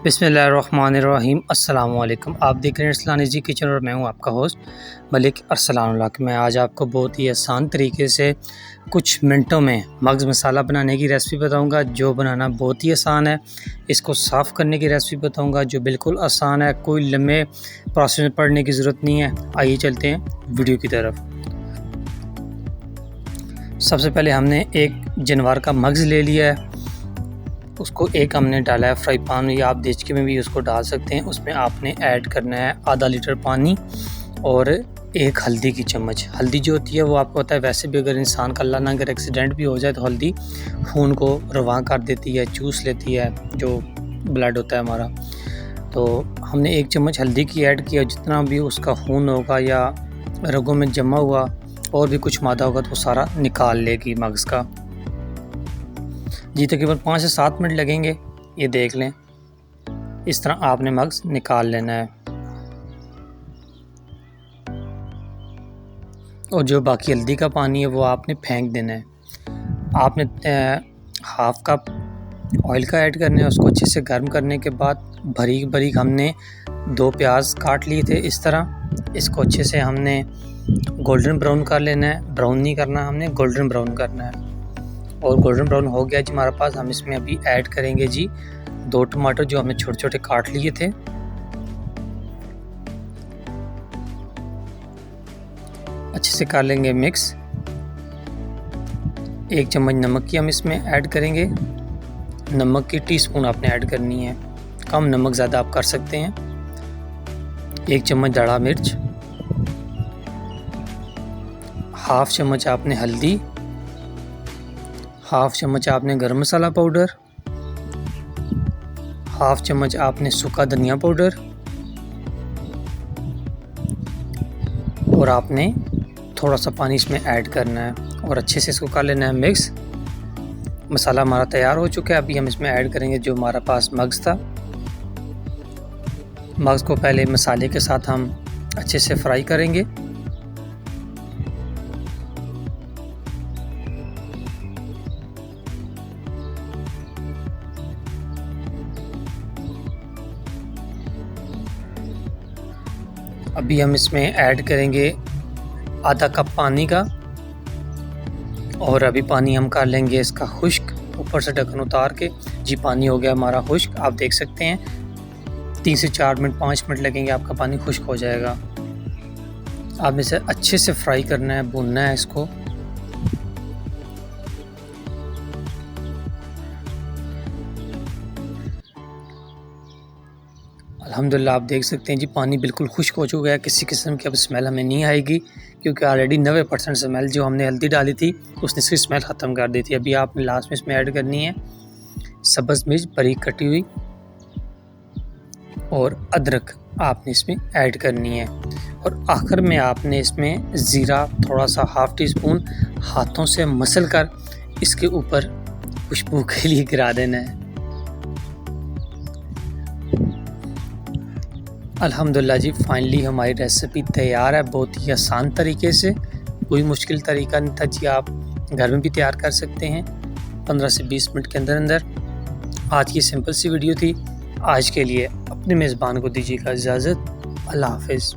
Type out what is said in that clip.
बिस्मिल्लाहिर्रहमानिर्रहीम। अस्सलाम वालेकुम। आप देख रहे हैं अरसलान जी किचन और मैं हूं आपका होस्ट मलिक अरसलान। मैं आज आपको बहुत ही आसान तरीके से कुछ मिनटों में मग्ज़ मसाला बनाने की रेसिपी बताऊंगा, जो बनाना बहुत ही आसान है। इसको साफ़ करने की रेसिपी बताऊंगा, जो बिल्कुल आसान है, कोई लम्बे प्रोसेस में पढ़ने की ज़रूरत नहीं है। आइए चलते हैं वीडियो की तरफ। सबसे पहले हमने एक जानवर का मग्ज़ ले लिया है, उसको एक हमने डाला है फ्राई पैन, या आप देचके में भी उसको डाल सकते हैं। उसमें आपने ऐड करना है आधा लीटर पानी और एक हल्दी की चम्मच। हल्दी जो होती है वो आपको पता है, वैसे भी अगर इंसान का अल्लाह ना अगर एक्सीडेंट भी हो जाए तो हल्दी खून को रवां कर देती है, चूस लेती है जो ब्लड होता है हमारा। तो हमने एक चम्मच हल्दी की ऐड किया। जितना भी उसका खून होगा या रगों में जमा हुआ और भी कुछ मादा होगा तो वो सारा निकाल लेगी मग्ज़ का। जी तकरीबन 5 से 7 मिनट लगेंगे, ये देख लें। इस तरह आपने मग्ज़ निकाल लेना है और जो बाकी हल्दी का पानी है वो आपने फेंक देना है। आपने हाफ़ कप ऑयल का ऐड करना है। उसको अच्छे से गर्म करने के बाद बारीक बारीक हमने 2 प्याज काट लिए थे इस तरह। इसको अच्छे से हमने गोल्डन ब्राउन कर लेना है। ब्राउन नहीं करना, हमने गोल्डन ब्राउन करना है। और गोल्डन ब्राउन हो गया जी हमारे पास। हम इसमें अभी ऐड करेंगे जी 2 टमाटर जो हमने छोटे छोटे काट लिए थे। अच्छे से कर लेंगे मिक्स। 1 चम्मच नमक की हम इसमें ऐड करेंगे। नमक की टीस्पून आपने ऐड करनी है, कम नमक ज़्यादा आप कर सकते हैं। 1 चम्मच दाढ़ा मिर्च, हाफ चम्मच आपने हल्दी, हाफ चम्मच आपने गरम मसाला पाउडर, हाफ चम्मच आपने सूखा धनिया पाउडर और आपने थोड़ा सा पानी इसमें ऐड करना है और अच्छे से इसको कर लेना है मिक्स। मसाला हमारा तैयार हो चुका है। अभी हम इसमें ऐड करेंगे जो हमारा पास मग्ज़ था। मग्ज़ को पहले मसाले के साथ हम अच्छे से फ्राई करेंगे। अभी हम इसमें ऐड करेंगे आधा कप पानी का और अभी पानी हम कर लेंगे इसका खुश्क, ऊपर से ढक्कन उतार के। जी पानी हो गया हमारा खुश्क, आप देख सकते हैं। 3 से 4 मिनट 5 मिनट लगेंगे, आपका पानी खुश्क हो जाएगा। आपने इसे अच्छे से फ्राई करना है, भूनना है इसको। अल्हम्दुलिल्लाह आप देख सकते हैं जी पानी बिल्कुल खुश्क हो चुका है। किसी किस्म की अब स्मेल हमें नहीं आएगी, क्योंकि ऑलरेडी 90% स्मेल जो हमने हल्दी डाली थी उसने इसकी स्मेल ख़त्म कर दी थी। अभी आपने लास्ट में इसमें ऐड करनी है सब्ज़ मिर्च बारीक कटी हुई और अदरक आपने इसमें ऐड करनी है। और आखिर में आपने इसमें ज़ीरा थोड़ा सा हाफ़ टी स्पून हाथों से मसल कर इसके ऊपर खुशबू के लिए गिरा देना है। अल्हम्दुलिल्लाह जी फाइनली हमारी रेसिपी तैयार है, बहुत ही आसान तरीके से। कोई मुश्किल तरीका नहीं था जी, आप घर में भी तैयार कर सकते हैं 15 से 20 मिनट के अंदर अंदर। आज की सिंपल सी वीडियो थी। आज के लिए अपने मेज़बान को दीजिएगा इजाज़त। अल्लाह हाफ़िज़।